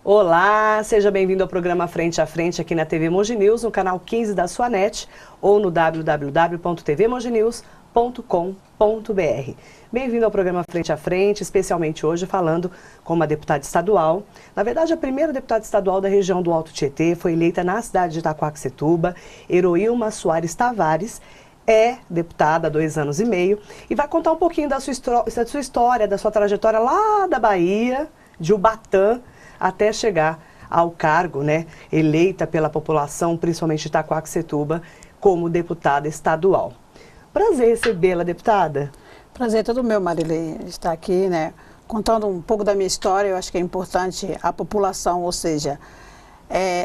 Olá, seja bem-vindo ao programa Frente a Frente aqui na TV Mogi News, no canal 15 da sua NET ou no www.tvmoginews.com.br. Bem-vindo ao programa Frente a Frente, especialmente hoje falando com uma deputada estadual. Na verdade, a primeira deputada estadual da região do Alto Tietê foi eleita na cidade de Itaquaquecetuba, Heroilma Soares Tavares. É deputada há 2 anos e meio e vai contar um pouquinho da sua história, da sua trajetória lá da Bahia, de Ubatã, até chegar ao cargo, né, eleita pela população, principalmente de Itaquaquecetuba, como deputada estadual. Prazer recebê-la, deputada. Prazer é todo meu, Marilei, estar aqui, né, contando um pouco da minha história. Eu acho que é importante a população, ou seja,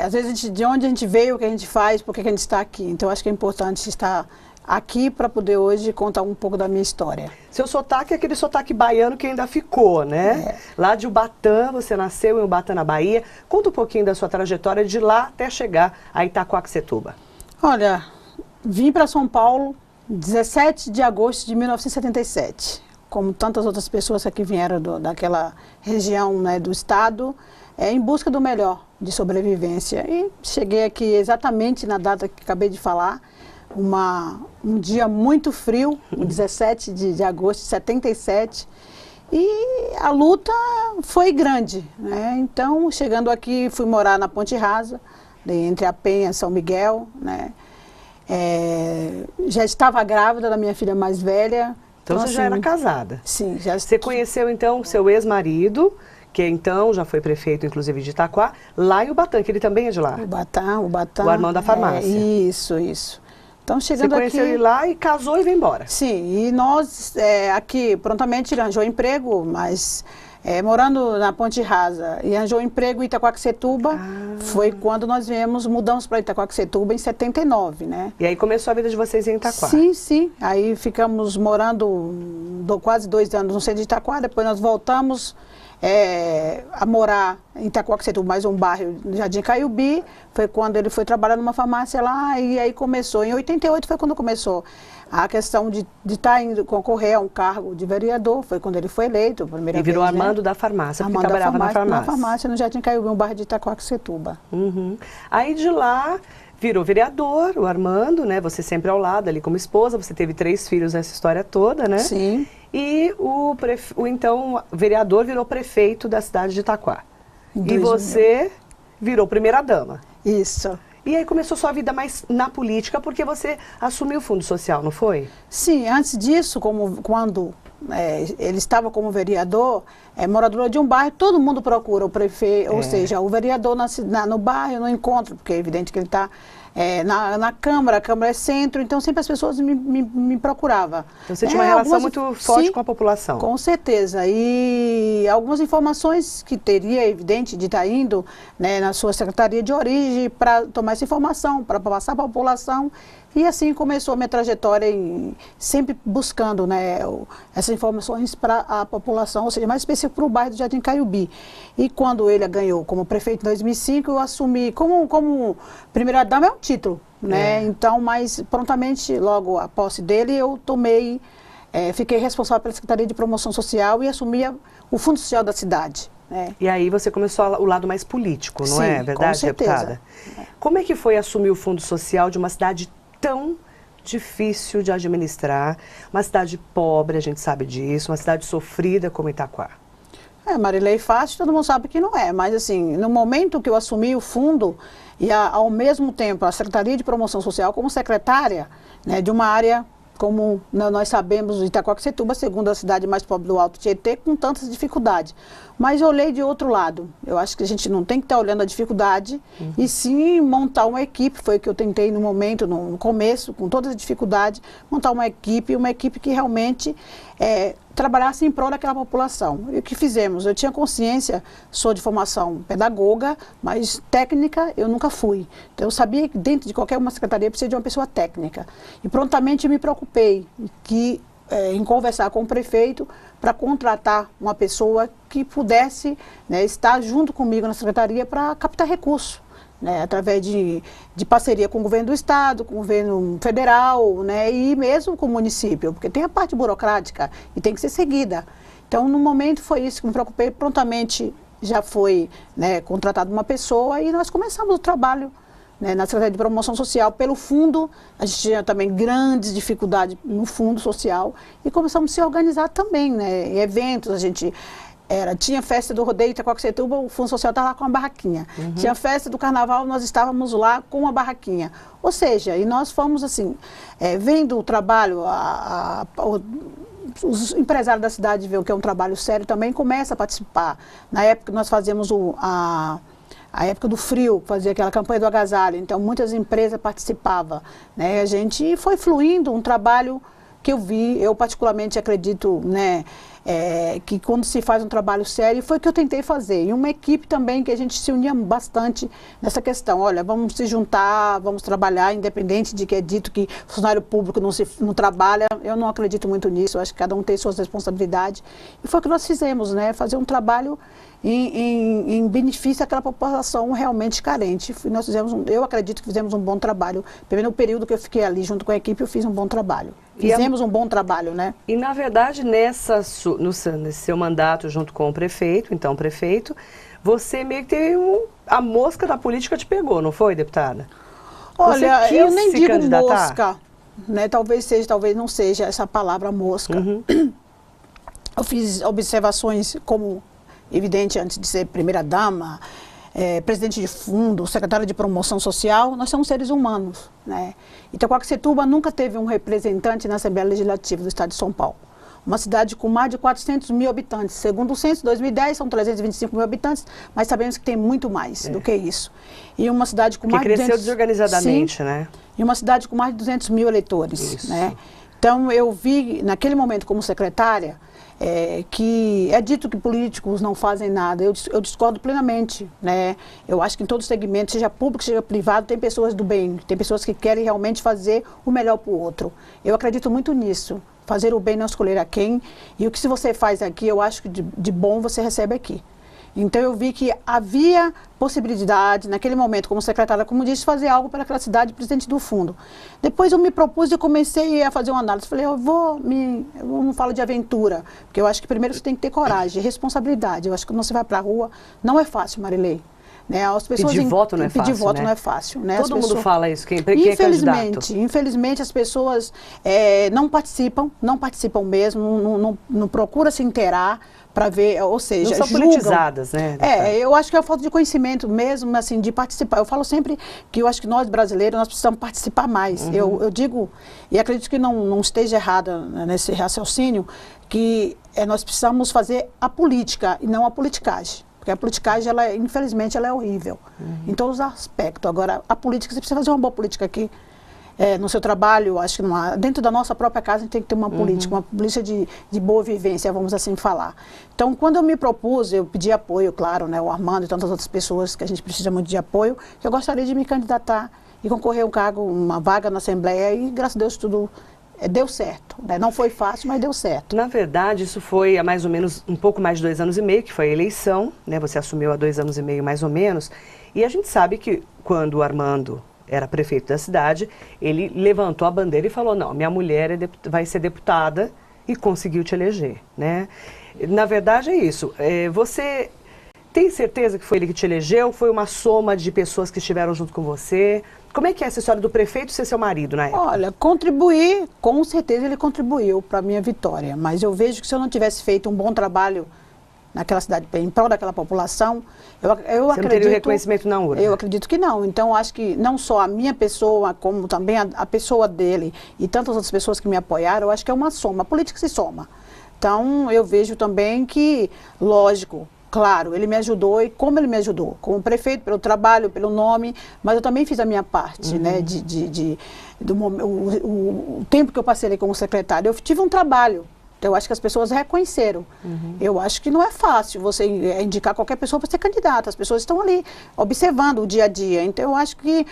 às vezes de onde a gente veio, o que a gente faz, por que a gente está aqui. Então, eu acho que é importante estar aqui para poder hoje contar um pouco da minha história. Seu sotaque é aquele sotaque baiano que ainda ficou, né? Lá de Ubatã, você nasceu em Ubatã, na Bahia. Conta um pouquinho da sua trajetória de lá até chegar a Itaquaquecetuba. Olha, vim para São Paulo 17 de agosto de 1977. Como tantas outras pessoas que vieram daquela região, né, do estado, em busca do melhor de sobrevivência. E cheguei aqui exatamente na data que acabei de falar, um dia muito frio, 17 de agosto de 77, e a luta foi grande, né? Então, chegando aqui, fui morar na Ponte Rasa, entre a Penha e São Miguel, né? Já estava grávida da minha filha mais velha. Então você já era casada? Sim. Você conheceu, então, seu ex-marido, que então já foi prefeito, inclusive, de Itaquá, lá em Ubatã, que ele também é de lá. Ubatã. O Armando da Farmácia. Isso. Então, chegando aqui... Você conheceu ele lá e casou e veio embora? Sim, e nós aqui prontamente arranjou emprego, mas morando na Ponte Rasa e arranjou emprego em Itaquaquecetuba, foi quando nós mudamos para Itaquaquecetuba em 79, né? E aí começou a vida de vocês em Itaquá? Sim. Aí ficamos morando quase 2 anos no centro de Itaquá, depois nós voltamos a morar em Itaquaquecetuba, mais um bairro no Jardim Caiubi. Foi quando ele foi trabalhar numa farmácia lá, e aí começou. Em 88 foi quando começou a questão de estar indo concorrer a um cargo de vereador. Foi quando ele foi eleito, E virou vez, Armando, né? Da Farmácia, porque trabalhava na farmácia. Na farmácia, no Jardim Caiubi, um bairro de Itaquaquecetuba. Aí de lá virou vereador, o Armando, né? Você sempre ao lado ali como esposa, você teve 3 filhos nessa história toda, né? Sim. E então vereador virou prefeito da cidade de Itaquá. E você virou primeira-dama. Isso. E aí começou sua vida mais na política, porque você assumiu o Fundo Social, não foi? Sim, antes disso, quando ele estava como vereador, morador de um bairro, todo mundo procura o prefeito, ou seja, o vereador no bairro, no encontro, porque é evidente que ele está na Câmara, a Câmara é centro, então sempre as pessoas me procuravam. Então você tinha uma relação muito forte com a população. Com certeza, e algumas informações que teria, evidente, de estar indo, né, na sua secretaria de origem para tomar essa informação, para passar para a população. E assim começou a minha trajetória, sempre buscando, né, essas informações para a população, ou seja, mais específico para o bairro do Jardim Caiubi. E quando ele ganhou como prefeito em 2005, eu assumi como primeira-dama, é um título, né? Então, mas prontamente, logo a posse dele, eu fiquei responsável pela Secretaria de Promoção Social e assumi o Fundo Social da cidade. E aí você começou o lado mais político, não é verdade, com certeza, deputada? Como é que foi assumir o Fundo Social de uma cidade tão difícil de administrar, uma cidade pobre, a gente sabe disso, uma cidade sofrida como Itaquá? Marilei, fácil, todo mundo sabe que não é, mas assim, no momento que eu assumi o fundo e ao mesmo tempo a Secretaria de Promoção Social como secretária, né, de uma área, como nós sabemos, Itaquaquecetuba, segunda cidade mais pobre do Alto Tietê, com tantas dificuldades. Mas eu olhei de outro lado. Eu acho que a gente não tem que estar olhando a dificuldade, e sim montar uma equipe. Foi o que eu tentei no momento, no começo, com todas as dificuldades, montar uma equipe que realmente trabalhasse em prol daquela população. E o que fizemos? Eu tinha consciência, sou de formação pedagoga, mas técnica eu nunca fui. Então eu sabia que dentro de qualquer uma secretaria precisa de uma pessoa técnica. E prontamente eu me preocupei em conversar com o prefeito para contratar uma pessoa que pudesse, né, estar junto comigo na secretaria para captar recursos, né, através de parceria com o governo do estado, com o governo federal, né, e mesmo com o município, porque tem a parte burocrática e tem que ser seguida. Então, no momento foi isso que me preocupei, prontamente já foi, né, contratada uma pessoa e nós começamos o trabalho, né, na Secretaria de Promoção Social pelo fundo. A gente tinha também grandes dificuldades no fundo social e começamos a se organizar também, né, em eventos. A gente tinha festa do rodeio Itaquaquecetuba, o Fundo Social estava lá com uma barraquinha. Tinha festa do Carnaval, nós estávamos lá com uma barraquinha. Ou seja, e nós fomos assim, vendo o trabalho, os empresários da cidade veem que é um trabalho sério também, começam a participar. Na época nós fazíamos a época do frio, fazia aquela campanha do agasalho, então muitas empresas participavam, né? A gente foi fluindo um trabalho que eu particularmente acredito, né, que quando se faz um trabalho sério, foi o que eu tentei fazer. E uma equipe também que a gente se unia bastante nessa questão. Olha, vamos se juntar, vamos trabalhar, independente de que é dito que funcionário público não trabalha. Eu não acredito muito nisso, eu acho que cada um tem suas responsabilidades. E foi o que nós fizemos, né? Fazer um trabalho em benefício àquela população realmente carente. Nós eu acredito que fizemos um bom trabalho. Pelo menos no período que eu fiquei ali junto com a equipe, eu fiz um bom trabalho. Fizemos um bom trabalho, né? E, na verdade, nesse seu mandato junto com o prefeito, então prefeito, você meio que teve a mosca da política te pegou, não foi, deputada? Olha, eu nem digo mosca, né? Talvez seja, talvez não seja essa palavra mosca. Eu fiz observações como evidente antes de ser primeira-dama, presidente de fundo, secretária de promoção social, nós somos seres humanos, né? Itaquaquecetuba nunca teve um representante na Assembleia Legislativa do Estado de São Paulo. Uma cidade com mais de 400 mil habitantes. Segundo o censo de 2010, são 325 mil habitantes, mas sabemos que tem muito mais do que isso. E uma cidade com mais de 200... cresceu desorganizadamente, sim, né? E uma cidade com mais de 200 mil eleitores, né? Então, eu vi, naquele momento, como secretária, que é dito que políticos não fazem nada. Eu discordo plenamente, né? Eu acho que em todos os segmentos, seja público, seja privado, tem pessoas do bem, tem pessoas que querem realmente fazer o melhor para o outro. Eu acredito muito nisso, fazer o bem, não escolher a quem, e o que se você faz aqui, eu acho que de bom você recebe aqui. Então eu vi que havia possibilidade, naquele momento, como secretária, como disse, fazer algo para aquela cidade, presidente do fundo. Depois eu me propus e comecei a fazer uma análise. Falei, eu não falo de aventura, porque eu acho que primeiro você tem que ter coragem, responsabilidade. Eu acho que quando você vai para a rua, não é fácil, Marilei. Né? As pessoas pedir voto não é fácil, pedir voto, né? Não é fácil, né? Todo mundo fala isso, quem é candidato. Infelizmente as pessoas não participam mesmo, não procuram se inteirar para ver, ou seja, não são julgam. politizadas, né? Eu acho que é a falta de conhecimento mesmo, assim, de participar. Eu falo sempre que eu acho que nós brasileiros, nós precisamos participar mais. Eu digo, e acredito que não esteja errada nesse raciocínio, que nós precisamos fazer a política e não a politicagem. Porque a politicagem, infelizmente, ela é horrível, em todos os aspectos. Agora, a política, você precisa fazer uma boa política aqui. No seu trabalho, acho que dentro da nossa própria casa, a gente tem que ter uma política de boa vivência, vamos assim falar. Então, quando eu me propus, eu pedi apoio, claro, né, o Armando e tantas outras pessoas que a gente precisa muito de apoio, que eu gostaria de me candidatar e concorrer a um cargo, uma vaga na Assembleia, e graças a Deus tudo deu certo, né? Não foi fácil, mas deu certo. Na verdade, isso foi há mais ou menos um pouco mais de 2 anos e meio, que foi a eleição, né? Você assumiu há 2 anos e meio, mais ou menos, e a gente sabe que quando o Armando era prefeito da cidade, ele levantou a bandeira e falou, não, minha mulher vai ser deputada, e conseguiu te eleger, né? Na verdade é isso, você tem certeza que foi ele que te elegeu? Foi uma soma de pessoas que estiveram junto com você? Como é que é essa história do prefeito ser seu marido na época? Olha, contribuir, com certeza ele contribuiu para a minha vitória, mas eu vejo que se eu não tivesse feito um bom trabalho naquela cidade, em prol daquela população, eu acredito... Você não teria o reconhecimento na urna? Eu acredito que não. Então, acho que não só a minha pessoa, como também a pessoa dele e tantas outras pessoas que me apoiaram, eu acho que é uma soma, a política se soma. Então, eu vejo também que, lógico, claro, ele me ajudou, e como ele me ajudou? Como prefeito, pelo trabalho, pelo nome, mas eu também fiz a minha parte, né, o tempo que eu passei ali como secretário, eu tive um trabalho. Então, eu acho que as pessoas reconheceram. Eu acho que não é fácil você indicar qualquer pessoa para ser candidata. As pessoas estão ali observando o dia a dia. Então, eu acho que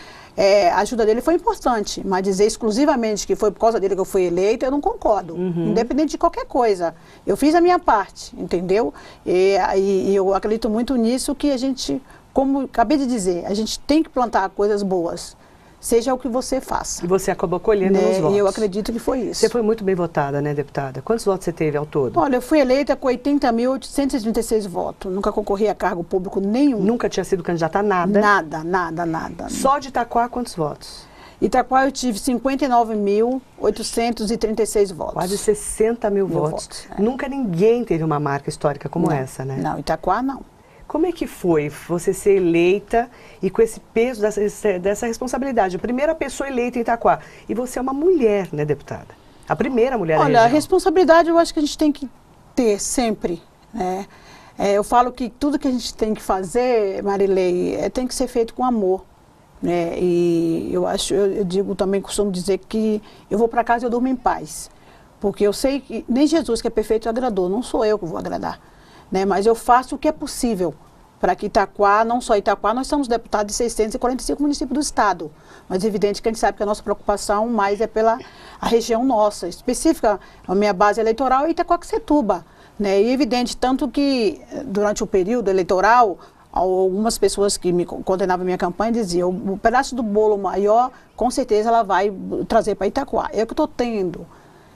a ajuda dele foi importante. Mas dizer exclusivamente que foi por causa dele que eu fui eleita, eu não concordo. Independente de qualquer coisa. Eu fiz a minha parte, entendeu? E eu acredito muito nisso, que a gente, como acabei de dizer, a gente tem que plantar coisas boas. seja o que você faça. E você acabou colhendo nos votos. E eu acredito que foi isso. Você foi muito bem votada, né, deputada? Quantos votos você teve ao todo? Olha, eu fui eleita com 80.836 votos. Nunca concorri a cargo público nenhum. Nunca tinha sido candidata a nada? Nada. Só de Itaquá, quantos votos? Itaquá eu tive 59.836 votos. Quase 60 mil votos. Nunca ninguém teve uma marca histórica como essa, né? Não, Itaquá não. Como é que foi você ser eleita e com esse peso dessa responsabilidade? A primeira pessoa eleita em Itaquá. E você é uma mulher, né, deputada? A primeira mulher da região. Olha, a responsabilidade eu acho que a gente tem que ter sempre, né? Eu falo que tudo que a gente tem que fazer, Marilei, tem que ser feito com amor. Né? E eu digo também, costumo dizer que eu vou para casa e eu durmo em paz. Porque eu sei que nem Jesus, que é perfeito, agradou. Não sou eu que vou agradar. Né? Mas eu faço o que é possível para que Itaquá, não só Itaquá, nós somos deputados de 645 municípios do estado. Mas é evidente que a gente sabe que a nossa preocupação mais é pela a região nossa. Específica, a minha base eleitoral é Itaquaquecetuba. Né? E é evidente, tanto que durante o período eleitoral, algumas pessoas que me condenavam a minha campanha diziam, o pedaço do bolo maior, com certeza ela vai trazer para Itaquá. É o que eu estou tendo,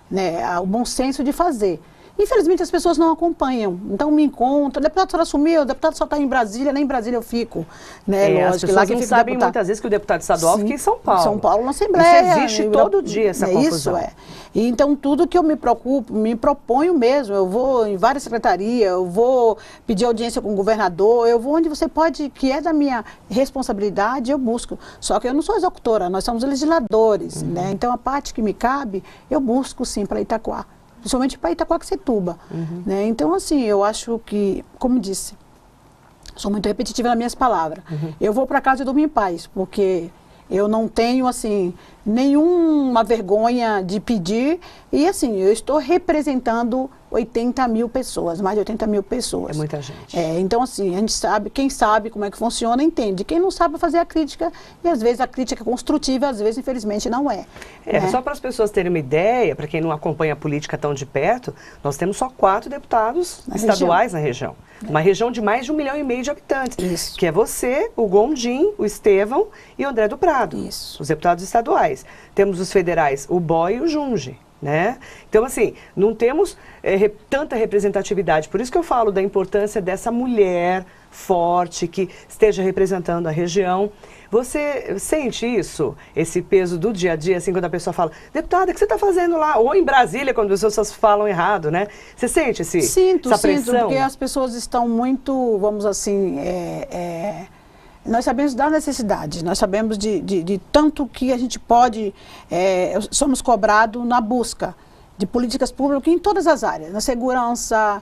né, o bom senso de fazer. Infelizmente as pessoas não acompanham, então me encontram, o deputado só assumiu, o deputado só está em Brasília, nem em Brasília eu fico. Né, as pessoas não sabem muitas vezes que o deputado estadual fica em São Paulo. São Paulo, na Assembleia. Isso existe todo dia, essa confusão. Isso é. E então tudo que eu me preocupo, me proponho mesmo, eu vou em várias secretarias, eu vou pedir audiência com o governador, eu vou onde você pode, que é da minha responsabilidade, eu busco. Só que eu não sou executora, nós somos legisladores, né? Então a parte que me cabe, eu busco sim para Itaquá. Principalmente para Itaquaquecetuba. Né? Então, assim, eu acho que, como disse, sou muito repetitiva nas minhas palavras. Eu vou para casa e durmo em paz, porque eu não tenho, assim, nenhuma vergonha de pedir. E, assim, eu estou representando 80 mil pessoas, mais de 80 mil pessoas. É muita gente. Então, assim, a gente sabe, quem sabe como é que funciona, entende. Quem não sabe fazer a crítica, e às vezes a crítica é construtiva, às vezes, infelizmente, não é. Né? Só para as pessoas terem uma ideia, para quem não acompanha a política tão de perto, nós temos só 4 deputados estaduais na região. Uma região de mais de 1,5 milhão de habitantes. Isso. Que é você, o Gondim, o Estevão e o André do Prado. Isso. Os deputados estaduais. Temos os federais, o Boy e o Junge. Né? Então, assim, não temos tanta representatividade. Por isso que eu falo da importância dessa mulher forte que esteja representando a região. Você sente isso, esse peso do dia a dia, assim, quando a pessoa fala, deputada, o que você está fazendo lá? Ou em Brasília, quando as pessoas falam errado, né? Você sente essa pressão? Sinto, porque as pessoas estão muito, vamos assim, nós sabemos da necessidade, nós sabemos de tanto que a gente pode, somos cobrados na busca de políticas públicas em todas as áreas, na segurança,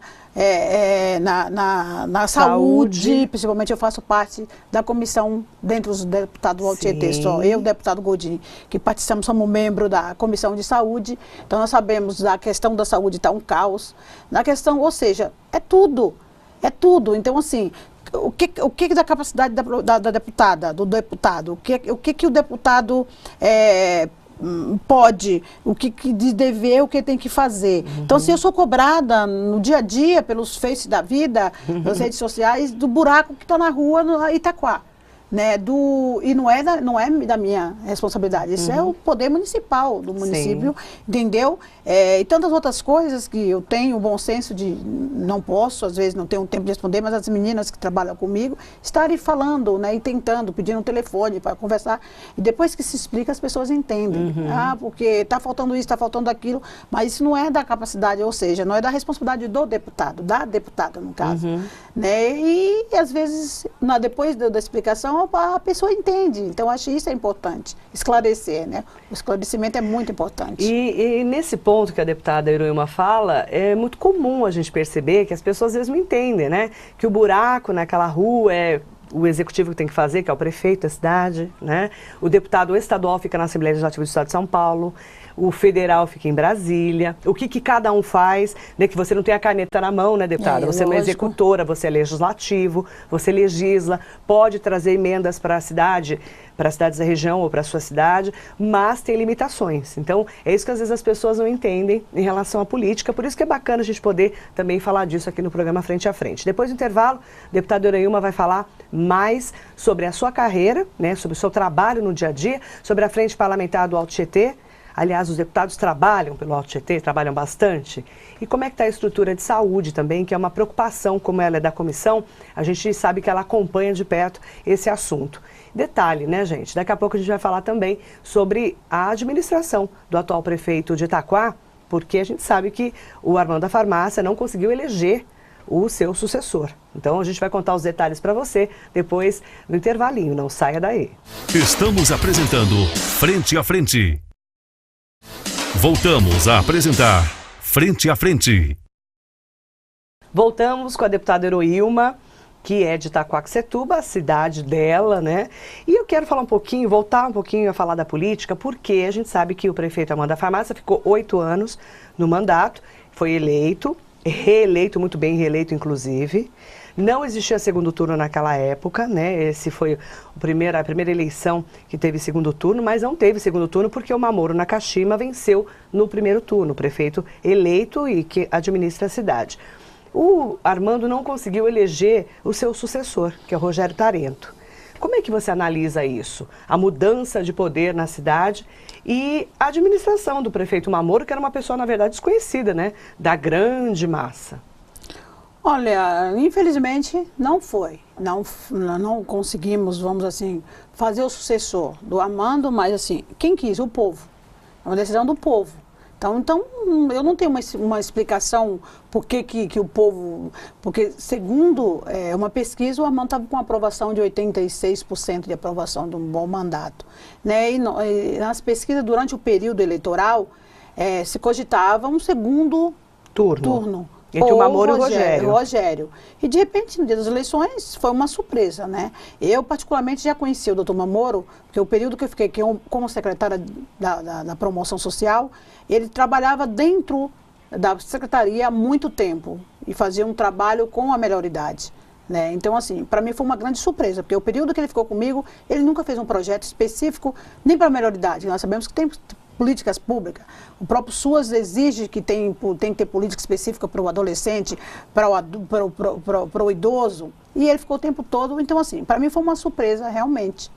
na saúde, principalmente eu faço parte da comissão dentro dos deputados do Tietê, só eu, deputado Godinho, que participamos, somos membro da comissão de saúde, então nós sabemos da questão da saúde está um caos, na questão, ou seja, é tudo, então assim, o que da capacidade da deputada, do deputado, o que o deputado pode, o que de dever, o que tem que fazer. Então, se eu sou cobrada no dia a dia, pelos Face da vida, nas redes sociais, do buraco que está na rua, no Itaquá. Né, e não é da minha responsabilidade, isso é o poder municipal do município, entendeu? E tantas outras coisas que eu tenho o bom senso de, não posso, às vezes não tenho tempo de responder, mas as meninas que trabalham comigo estarem falando, né, e tentando, pedindo um telefone para conversar, e depois que se explica as pessoas entendem, porque está faltando isso, está faltando aquilo, mas isso não é da capacidade, ou seja, não é da responsabilidade do deputado, da deputada no caso, né, e às vezes, depois da explicação, a pessoa entende. Então, acho que isso é importante, esclarecer, né? O esclarecimento é muito importante. E nesse ponto que a deputada Iruilma fala, é muito comum a gente perceber que as pessoas às vezes não entendem, né? Que o buraco naquela rua é o executivo que tem que fazer, que é o prefeito da cidade, né? O deputado estadual fica na Assembleia Legislativa do Estado de São Paulo, o federal fica em Brasília, o que cada um faz, né? Que você não tem a caneta na mão, né, deputada? Você não é executora, você é legislativo, você legisla, pode trazer emendas para a cidade, para as cidades da região ou para a sua cidade, mas tem limitações. Então, é isso que às vezes as pessoas não entendem em relação à política, por isso que é bacana a gente poder também falar disso aqui no programa Frente a Frente. Depois do intervalo, a deputada Iruilma vai falar mais sobre a sua carreira, né, sobre o seu trabalho no dia a dia, sobre a Frente Parlamentar do Alto Tietê. Aliás, os deputados trabalham pelo Alto Tietê, trabalham bastante. E como é que está a estrutura de saúde também, que é uma preocupação, como ela é da comissão, a gente sabe que ela acompanha de perto esse assunto. Detalhe, né, gente? Daqui a pouco a gente vai falar também sobre a administração do atual prefeito de Itaquá, porque a gente sabe que o Armando da Farmácia não conseguiu eleger o seu sucessor. Então a gente vai contar os detalhes para você depois do intervalinho. Não saia daí. Estamos apresentando Frente a Frente. Voltamos a apresentar Frente a Frente. Voltamos com a deputada Heroilma, que é de Itaquaquecetuba, a cidade dela, né? E eu quero falar voltar um pouquinho a falar da política, porque a gente sabe que o prefeito Armando da Farmácia ficou 8 anos no mandato, foi eleito, reeleito, muito bem reeleito inclusive. Não existia segundo turno naquela época, né? Esse foi a primeira eleição que teve segundo turno, mas não teve segundo turno porque o Mamoru Nakashima venceu no primeiro turno, o prefeito eleito e que administra a cidade. O Armando não conseguiu eleger o seu sucessor, que é o Rogério Tarento. Como é que você analisa isso? A mudança de poder na cidade e a administração do prefeito Mamoru, que era uma pessoa, na verdade, desconhecida, né? Da grande massa. Olha, infelizmente não foi. Não conseguimos, vamos assim, fazer o sucessor do Armando, mas assim, quem quis? O povo. É uma decisão do povo. Então eu não tenho uma explicação por que o povo... Porque, segundo uma pesquisa, o Armando estava com aprovação de 86% de aprovação de um bom mandato. Né? E nas pesquisas, durante o período eleitoral, se cogitava um segundo turno. Entre o Mamoru e o Rogério. E, de repente, no dia das eleições, foi uma surpresa, né? Eu, particularmente, já conheci o doutor Mamoru, porque o período que eu fiquei como secretária da promoção social, ele trabalhava dentro da secretaria há muito tempo e fazia um trabalho com a melhoridade. Né? Então, assim, para mim foi uma grande surpresa, porque o período que ele ficou comigo, ele nunca fez um projeto específico nem para a melhoridade. Nós sabemos que tem políticas públicas. O próprio SUAS exige que tem que ter política específica para o adolescente, para o idoso, e ele ficou o tempo todo. Então, assim, para mim foi uma surpresa, realmente.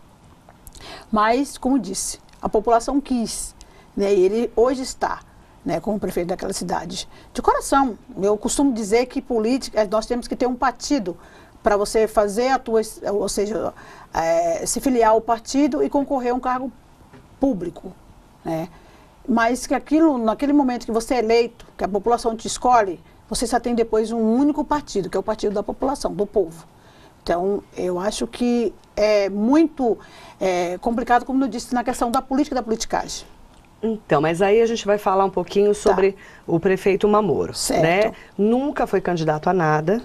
Mas, como disse, a população quis, né? E ele hoje está, né, como prefeito daquela cidade. De coração, eu costumo dizer que política, nós temos que ter um partido para você fazer ou seja, se filiar ao partido e concorrer a um cargo público. Né? Mas que naquele momento que você é eleito, que a população te escolhe, você só tem depois um único partido, que é o partido da população, do povo. Então, eu acho que é muito complicado, como eu disse, na questão da política e da politicagem. Então, mas aí a gente vai falar um pouquinho sobre o prefeito Mamoru. Certo. Né? Nunca foi candidato a nada,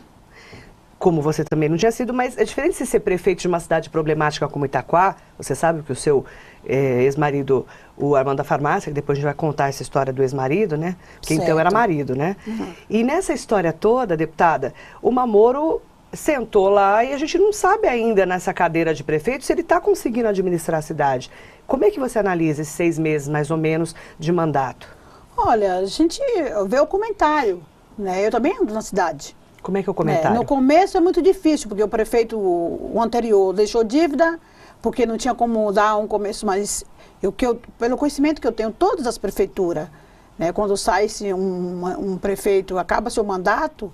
como você também não tinha sido, mas é diferente de ser prefeito de uma cidade problemática como Itaquá. Você sabe que o seu ex-marido, o Armando da Farmácia, que depois a gente vai contar essa história do ex-marido, né? Que certo. Então era marido, né? Uhum. E nessa história toda, deputada, o Mamoru sentou lá e a gente não sabe ainda nessa cadeira de prefeito se ele está conseguindo administrar a cidade. Como é que você analisa esses 6 meses, mais ou menos, de mandato? Olha, a gente vê o comentário, né? Eu também ando na cidade. Como é que é o comentário? No começo é muito difícil, porque o prefeito, o anterior, deixou dívida, porque não tinha como dar um começo, mas pelo conhecimento que eu tenho, todas as prefeituras, né, quando sai um prefeito, acaba seu mandato,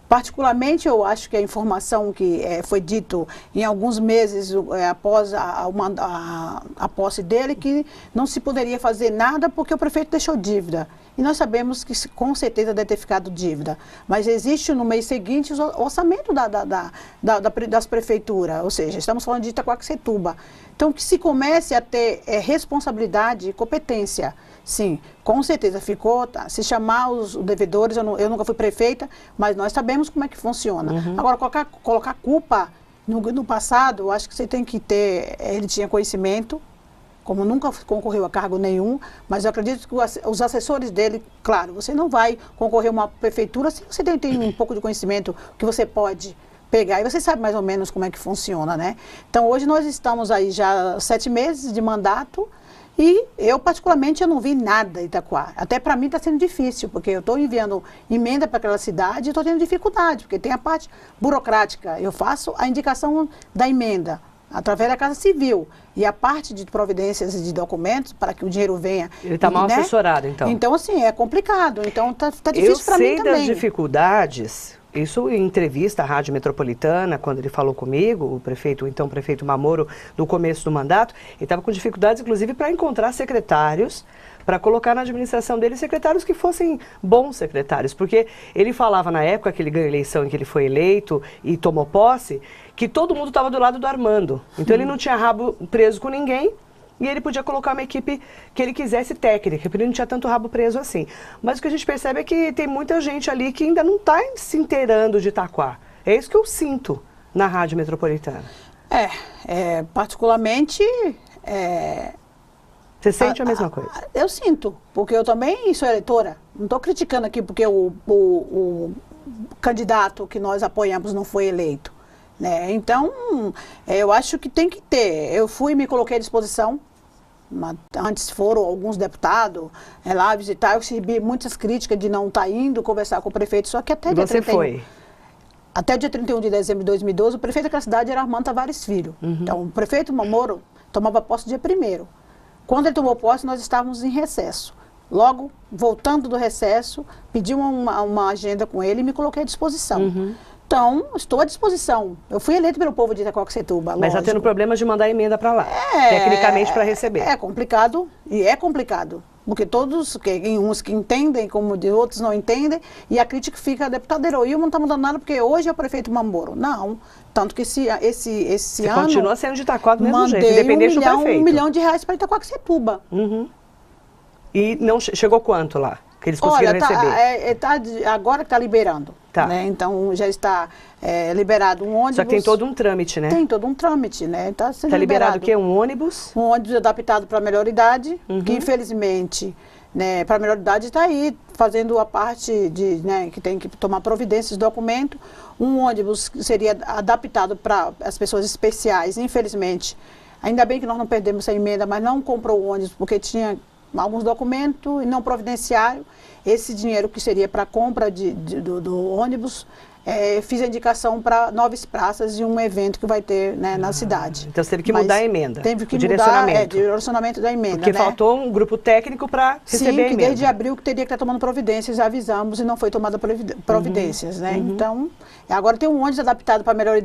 particularmente eu acho que a informação que foi dito em alguns meses após a posse dele, que não se poderia fazer nada porque o prefeito deixou dívida. E nós sabemos que com certeza deve ter ficado dívida. Mas existe no mês seguinte o orçamento das prefeituras, ou seja, estamos falando de Itaquaquecetuba. Então que se comece a ter responsabilidade e competência. Sim, com certeza ficou, tá? Se chamar os devedores, eu nunca fui prefeita, mas nós sabemos como é que funciona. Uhum. Agora, colocar culpa no passado, eu acho que você tem que ter, ele tinha conhecimento, como nunca concorreu a cargo nenhum, mas eu acredito que os assessores dele, claro, você não vai concorrer a uma prefeitura se você tem um pouco de conhecimento que você pode pegar, e você sabe mais ou menos como é que funciona, né? Então, hoje nós estamos aí já 7 meses de mandato, E eu, particularmente, eu não vi nada em Itaquá. Até para mim está sendo difícil, porque eu estou enviando emenda para aquela cidade e estou tendo dificuldade, porque tem a parte burocrática. Eu faço a indicação da emenda através da Casa Civil. E a parte de providências e de documentos para que o dinheiro venha. Ele está mal assessorado, então. Então, assim, é complicado. Então, está difícil para mim também. Eu sei das dificuldades. Isso em entrevista à Rádio Metropolitana, quando ele falou comigo, o então prefeito Mamoro, no começo do mandato, ele estava com dificuldades, inclusive, para encontrar secretários, para colocar na administração dele secretários que fossem bons secretários. Porque ele falava na época que ele ganhou a eleição em que ele foi eleito e tomou posse, que todo mundo estava do lado do Armando. Então ele não tinha rabo preso com ninguém. E ele podia colocar uma equipe que ele quisesse técnica, porque ele não tinha tanto rabo preso assim. Mas o que a gente percebe é que tem muita gente ali que ainda não está se inteirando de Itaquá. É isso que eu sinto na Rádio Metropolitana. Particularmente... Você sente a mesma coisa? Eu sinto, porque eu também sou eleitora. Não estou criticando aqui porque o candidato que nós apoiamos não foi eleito. Né? Então, eu acho que tem que ter. Eu fui e me coloquei à disposição. Antes foram alguns deputados lá visitar. Eu recebi muitas críticas de não estar indo conversar com o prefeito. Só que até dia 31, foi? Até dia 31 de dezembro de 2012, o prefeito daquela cidade era Armando Tavares Filho. Então, o prefeito Mamoro tomava posse dia 1º. Quando ele tomou posse, nós estávamos em recesso. Logo, voltando do recesso, pedi uma agenda com ele e me coloquei à disposição. Então, estou à disposição. Eu fui eleito pelo povo de Itaquaquecetuba, mas está tendo problema de mandar emenda para lá, tecnicamente para receber. É complicado, e é complicado. Porque todos, uns que entendem, como de outros não entendem, e a crítica fica, deputado Heroílmo não está mudando nada, porque hoje é o prefeito Mamoro. Não, tanto que esse ano... continua sendo de Itaquá do mesmo jeito, independente do prefeito. R$1 milhão para Itaquaquecetuba. E não chegou quanto lá? Que eles conseguiram receber? Agora que está liberando. Tá. Né? Então, já está liberado um ônibus. Só que tem todo um trâmite, né? Tem todo um trâmite, né? Está sendo liberado o quê? Um ônibus? Um ônibus adaptado para a melhor idade, que infelizmente, né, para a melhor idade está aí, fazendo a parte de, né, que tem que tomar providências de documento. Um ônibus que seria adaptado para as pessoas especiais, infelizmente. Ainda bem que nós não perdemos essa emenda, mas não comprou o ônibus porque tinha alguns documentos e não providenciário. Esse dinheiro que seria para a compra do ônibus, fiz a indicação para 9 praças e um evento que vai ter, né, na cidade. Então você teve que mudar a emenda, teve que o direcionamento. Mudar, direcionamento da emenda. Porque faltou um grupo técnico para receber a emenda. Sim, que desde abril que teria que estar tomando providências, avisamos e não foi tomada providências. Né? Então, agora tem um ônibus adaptado para a melhor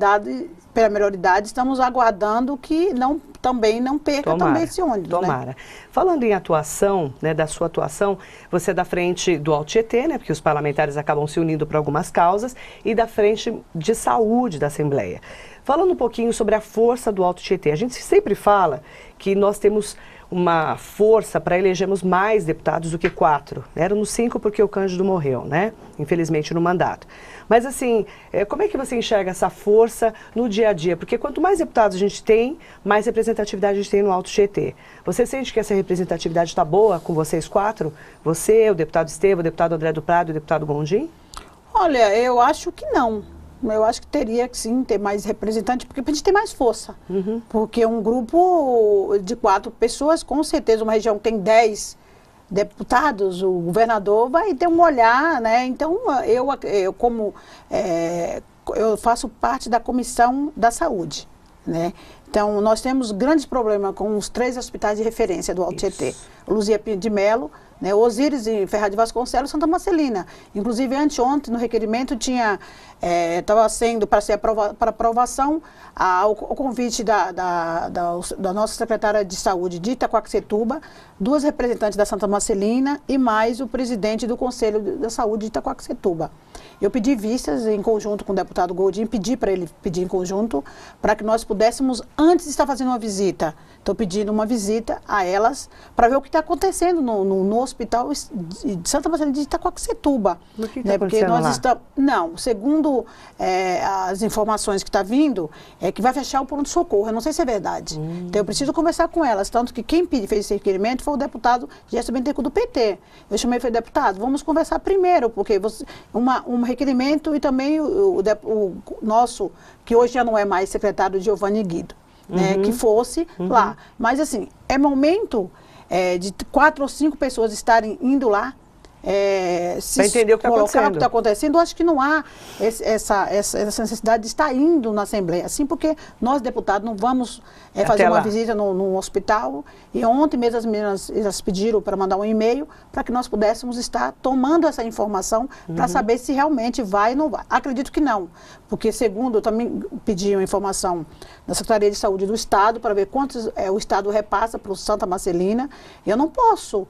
idade, estamos aguardando que também não perca também esse ônibus. Tomara. Né? Falando em atuação, né, da sua atuação, você é da frente do Alto Tietê, né, porque os parlamentares acabam se unindo para algumas causas, e da frente de saúde da Assembleia. Falando um pouquinho sobre a força do Alto Tietê, a gente sempre fala que nós temos uma força para elegermos mais deputados do que 4. Éramos 5 porque o Cândido morreu, né? Infelizmente no mandato. Mas assim, como é que você enxerga essa força no dia a dia? Porque quanto mais deputados a gente tem, mais representatividade a gente tem no Alto Tietê. Você sente que essa representatividade está boa com vocês 4? Você, o deputado Estevam, o deputado André do Prado e o deputado Gondim? Olha, eu acho que não. Eu acho que teria que sim ter mais representantes, porque a gente tem mais força. Porque um grupo de 4 pessoas, com certeza, uma região que tem 10 deputados, o governador vai ter um olhar, né? Então, eu faço parte da Comissão da Saúde, né? Então, nós temos grandes problemas com os 3 hospitais de referência do Alto Tietê. Luzia Pinto de Melo, né, Osíris e Ferraz de Vasconcelos, Santa Marcelina. Inclusive, anteontem, no requerimento, estava sendo para ser para aprovação o convite da nossa secretária de saúde de Itaquaquecetuba, 2 representantes da Santa Marcelina e mais o presidente do Conselho da Saúde de Itaquaquecetuba. Eu pedi vistas em conjunto com o deputado Gondim, pedi para ele pedir em conjunto, para que nós pudéssemos, antes de estar fazendo uma visita, estou pedindo uma visita a elas, para ver o que está acontecendo no hospital de Santa Marcelina de Itaquaquecetuba. O que está acontecendo lá? Não, segundo as informações que está vindo, é que vai fechar o pronto-socorro. Eu não sei se é verdade. Então eu preciso conversar com elas, tanto que quem fez esse requerimento foi o deputado Gerson Benteco do PT. Eu chamei e falei, deputado, vamos conversar primeiro, porque um requerimento e também o nosso, que hoje já não é mais secretário, Giovanni Guido, né, que fosse lá. Mas assim, é momento de 4 ou 5 pessoas estarem indo lá, se entender o que está colocar acontecendo. o que está acontecendo, eu acho que não há essa necessidade de estar indo na Assembleia, assim, porque nós, deputados, não vamos fazer uma visita no hospital, e ontem mesmo as meninas elas pediram para mandar um e-mail para que nós pudéssemos estar tomando essa informação para saber se realmente vai ou não vai. Acredito que não, porque segundo, eu também pedi uma informação da Secretaria de Saúde do Estado para ver quantos o Estado repassa para o Santa Marcelina. Eu não posso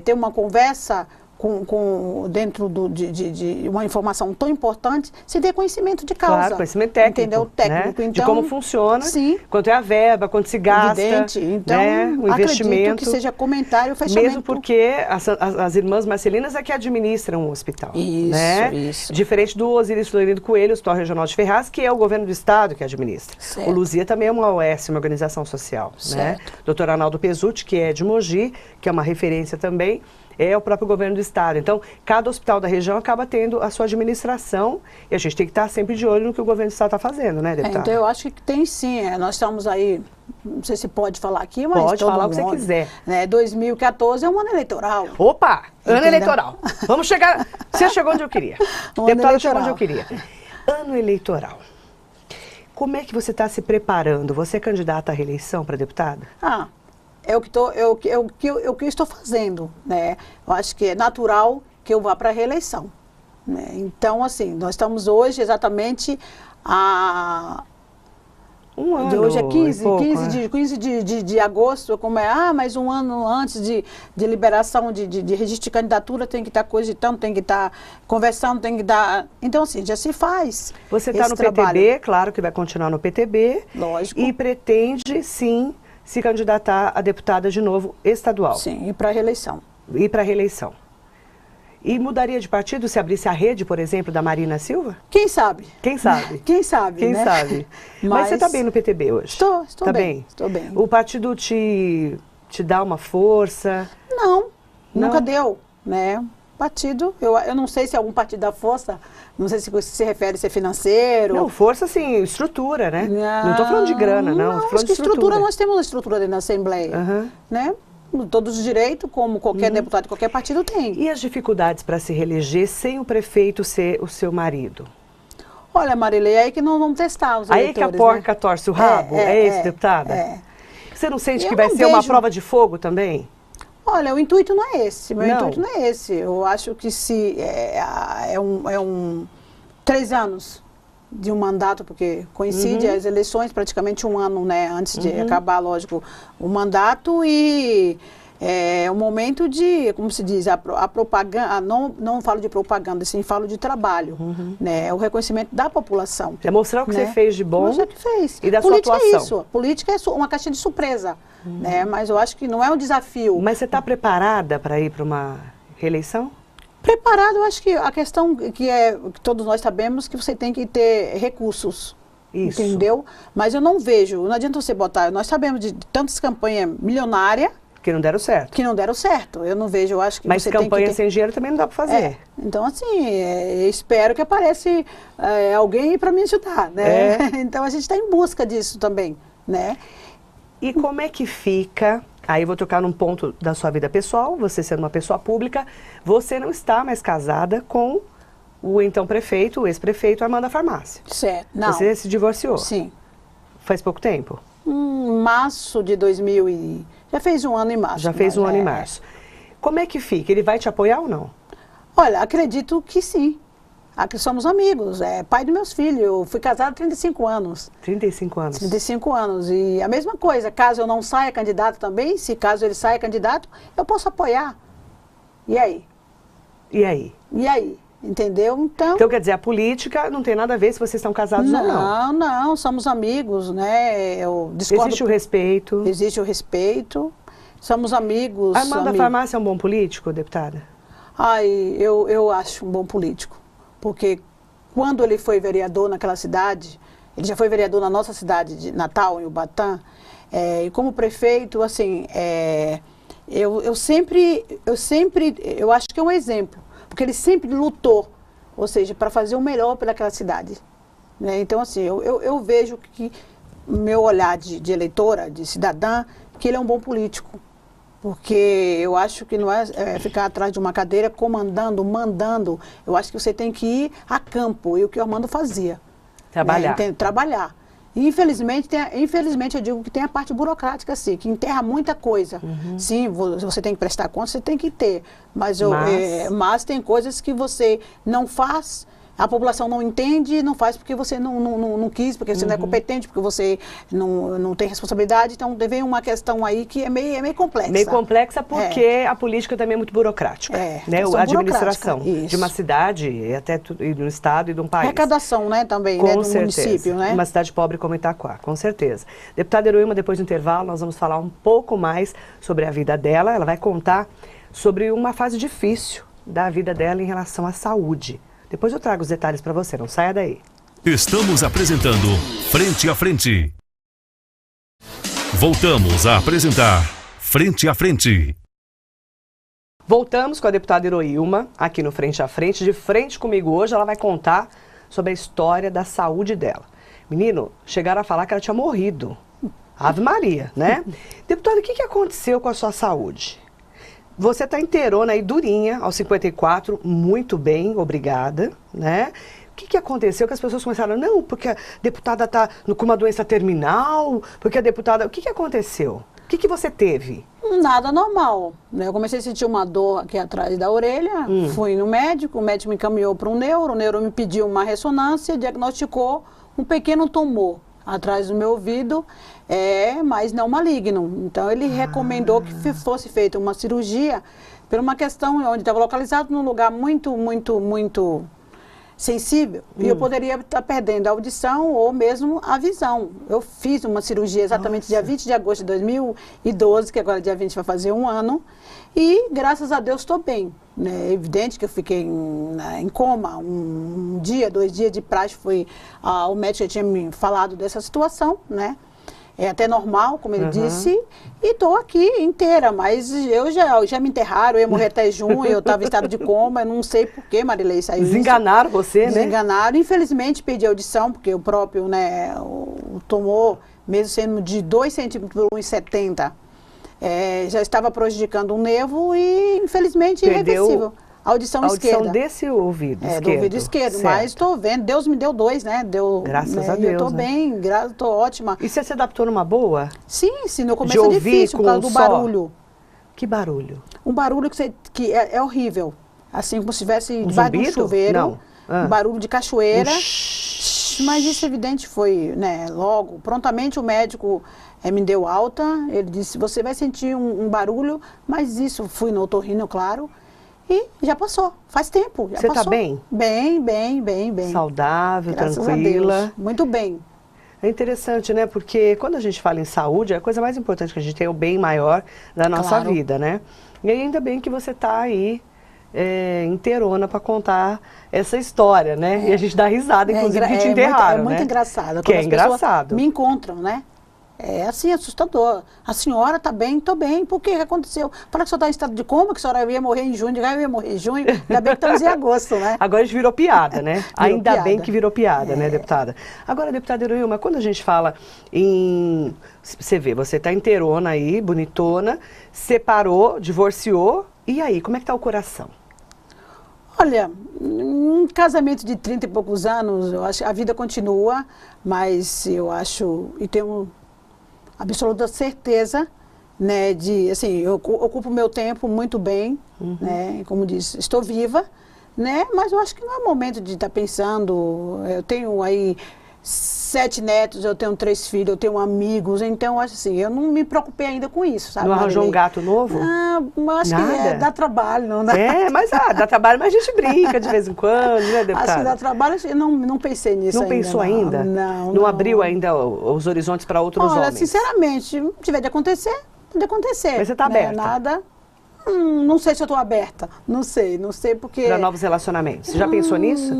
ter uma conversa dentro de uma informação tão importante, se ter conhecimento de causa. Claro, conhecimento técnico. Entendeu? Técnico. Né? Então, de como funciona, sim, quanto é a verba, quanto se gasta, evidente. Então, né? O investimento. acredito que seja comentário, fechamento. Mesmo porque as irmãs Marcelinas é que administram o hospital. Isso, né? isso. Diferente do Osíris Florindo Coelho, o Hospital Regional de Ferraz, que é o governo do estado que administra. Certo. O Luzia também é uma OS, uma organização social. Né? Dr. Arnaldo Pesutti, que é de Mogi, que é uma referência também, é o próprio governo do estado. Então, cada hospital da região acaba tendo a sua administração e a gente tem que estar sempre de olho no que o governo do estado está fazendo, né, deputada? Então, eu acho que tem sim. Nós estamos aí, não sei se pode falar aqui, mas pode falar o que você quiser. 2014 é um ano eleitoral. Opa! Ano Entendeu? eleitoral. Vamos chegar... Você chegou onde eu queria. Deputada chegou onde eu queria. Ano eleitoral. Como é que você está se preparando? Você é candidata à reeleição para deputada? É o que eu estou fazendo, né? Eu acho que é natural que eu vá para a reeleição, né? Então, assim, nós estamos hoje exatamente um ano. Hoje é 15 de agosto, como mais um ano antes de liberação de registro de candidatura, tem que estar cogitando, tem que estar conversando, tem que dar... Então, assim, já se faz. Você está no PTB, claro que vai continuar no PTB. Lógico. E pretende, sim, se candidatar a deputada de novo estadual. Sim, e para a reeleição. E para a reeleição. E mudaria de partido se abrisse a rede, por exemplo, da Marina Silva? Quem sabe? Quem sabe? Quem sabe, Quem né? sabe? Mas você está bem no PTB hoje? Estou tá bem. Estou bem. O partido te dá uma força? Não, nunca deu, né? Partido, eu não sei se algum partido dá força, não sei se você se refere a ser financeiro. Não, força sim, estrutura, né? Não estou falando de grana, não. Estou falando de estrutura. Nós temos uma estrutura dentro da Assembleia, né? Todos os direitos, como qualquer deputado de qualquer partido tem. E as dificuldades para se reeleger sem o prefeito ser o seu marido? Olha, Marilei, aí que nós vamos testar os eleitores, aí que a porca torce o rabo? É esse, deputada? Você não sente que vai ser uma prova de fogo também? Olha, o intuito não é esse, intuito não é esse. Eu acho que se 3 anos de um mandato, porque coincide as eleições praticamente um ano, né, antes de acabar, lógico, o mandato, e é um momento de, como se diz, a propaganda, não falo de propaganda, sim, falo de trabalho, né, o reconhecimento da população. Já mostrar o que você fez de bom que fez. E da sua atuação. É isso, política é uma caixinha de surpresa, né, mas eu acho que não é um desafio. Mas você está preparada para ir para uma reeleição? Preparado, eu acho que a questão que todos nós sabemos que você tem que ter recursos, isso. Entendeu? Mas eu não vejo, não adianta você botar, nós sabemos de tantas campanhas milionárias que não deram certo. Eu não vejo, eu acho que mas você tem que campanha sem dinheiro também não dá para fazer. Então, assim, espero que apareça alguém para me ajudar, né? Então, a gente está em busca disso também, né? E como é que fica... Aí eu vou tocar num ponto da sua vida pessoal, você sendo uma pessoa pública, você não está mais casada com o então prefeito, o ex-prefeito Armando da Farmácia. Certo, não. Você se divorciou? Sim. Faz pouco tempo? Março de 2000 já fez um ano em março. Já fez um ano em março. Como é que fica? Ele vai te apoiar ou não? Olha, acredito que sim. Aqui somos amigos, pai dos meus filhos. Eu fui casada há 35 anos. 35 anos. 35 anos. E a mesma coisa, caso eu não saia candidato também, se caso ele saia candidato, eu posso apoiar. E aí? E aí? E aí? Entendeu? Então, quer dizer, a política não tem nada a ver se vocês estão casados ou não. Não, somos amigos, né? Eu discordo. Existe o respeito. Existe o respeito. Somos amigos. Armando da Farmácia é um bom político, deputada? Eu acho um bom político. Porque quando ele foi vereador naquela cidade, ele já foi vereador na nossa cidade de Natal, em Ubatã, e como prefeito, assim, eu acho que é um exemplo, porque ele sempre lutou, ou seja, para fazer o melhor pelaquela cidade, né? Então, assim, eu vejo que, meu olhar de eleitora, de cidadã, que ele é um bom político, Porque eu acho que não é ficar atrás de uma cadeira comandando, mandando. Eu acho que você tem que ir a campo, e o que o Armando fazia. Trabalhar. Né? Trabalhar. E infelizmente eu digo que tem a parte burocrática, sim, que enterra muita coisa. Sim, você tem que prestar conta, você tem que ter. Mas tem coisas que você não faz, a população não entende, não faz porque você não quis, porque você não é competente, porque você não tem responsabilidade. Então, vem uma questão aí que é meio complexa. Meio complexa porque a política também é muito burocrática. Né? A administração de uma cidade, até e do estado e de um país. Arrecadação, né, também, né, do município, né? Uma cidade pobre como Itaquá, com certeza. Deputada Heroíma, depois do intervalo, nós vamos falar um pouco mais sobre a vida dela. Ela vai contar sobre uma fase difícil da vida dela em relação à saúde. Depois eu trago os detalhes para você, não saia daí. Estamos apresentando Frente a Frente. Voltamos a apresentar Frente a Frente. Voltamos com a deputada Heroíma, aqui no Frente a Frente. De frente comigo hoje, ela vai contar sobre a história da saúde dela. Menino, chegaram a falar que ela tinha morrido. Ave Maria, né? Deputada, o que aconteceu com a sua saúde? Você está inteirona aí, durinha, aos 54, muito bem, obrigada, né? O que aconteceu que as pessoas começaram, não, porque a deputada está com uma doença terminal, porque a deputada... O que aconteceu? O que você teve? Nada normal, né? Eu comecei a sentir uma dor aqui atrás da orelha, fui no médico, o médico me encaminhou para o neuro me pediu uma ressonância, diagnosticou um pequeno tumor atrás do meu ouvido, mas não maligno. Então, ele recomendou que fosse feita uma cirurgia por uma questão onde estava localizado num lugar muito sensível, e eu poderia estar perdendo a audição ou mesmo a visão. Eu fiz uma cirurgia exatamente dia 20 de agosto de 2012, que agora dia 20 vai fazer um ano, e graças a Deus estou bem. Né? É evidente que eu fiquei em coma um dia, 2 dias de praxe, o médico já tinha me falado dessa situação, né? É até normal, como ele disse, e estou aqui inteira, mas já me enterraram, eu ia morrer até junho, eu estava em estado de coma, eu não sei por que, Marilei, saiu Desenganaram você, né? Desenganaram, infelizmente perdi a audição, porque o próprio, né, o tumor, mesmo sendo de 2 centímetros por 1,70, já estava prejudicando um nervo e, infelizmente, irreversível. Audição esquerda. Desse ouvido esquerdo. Do ouvido esquerdo, certo. Mas estou vendo, Deus me deu 2, né? Graças a Deus, eu estou bem, estou ótima. E você se adaptou numa boa? Sim, no começo é difícil, por causa do barulho. Que barulho? Um barulho que é horrível, assim como se estivesse debaixo de um chuveiro. Não. Um barulho de cachoeira. Mas isso, evidente, foi, né, logo, prontamente o médico me deu alta, ele disse, você vai sentir um barulho, mas isso, fui no otorrino, claro. E já passou, faz tempo. Você está bem? Bem. Saudável, graças tranquila. A Deus. Muito bem. É interessante, né? Porque quando a gente fala em saúde, a coisa mais importante que a gente tem é o bem maior da nossa vida, né? E ainda bem que você está aí inteirona para contar essa história, né? E a gente dá risada, inclusive, que te enterraram, É muito né? engraçado. Que é engraçado. Me encontram, né? É assim, assustador. A senhora está bem? Estou bem. Por que aconteceu? Fala que a senhora está em estado de coma, que a senhora ia morrer em junho. Eu ia morrer em junho. Ainda bem que estamos em agosto, né? Agora a gente virou piada, né? Ainda bem que virou piada, né, deputada? Agora, deputada Heroíma, quando a gente fala em... Você vê, você está inteirona aí, bonitona, separou, divorciou. E aí, como é que está o coração? Olha, um casamento de 30 e poucos anos, eu acho que a vida continua, mas eu acho, e tenho absoluta certeza, né, de, assim, eu ocupo o meu tempo muito bem, né, como disse, estou viva, né, mas eu acho que não é momento de estar pensando, eu tenho aí 7 netos, eu tenho 3 filhos, eu tenho amigos, então eu acho assim, eu não me preocupei ainda com isso, sabe? Não arranjou um gato novo? Ah, acho que dá trabalho, não dá? Mas dá trabalho, mas a gente brinca de vez em quando, né, deputada? Acho que dá trabalho, eu não pensei nisso ainda. Não pensou ainda? Não abriu ainda os horizontes para outros homens? Olha, sinceramente, se tiver de acontecer, pode acontecer. Mas você está aberta? Nada. Não sei se eu estou aberta. Não sei porque... Para novos relacionamentos. Você já pensou nisso?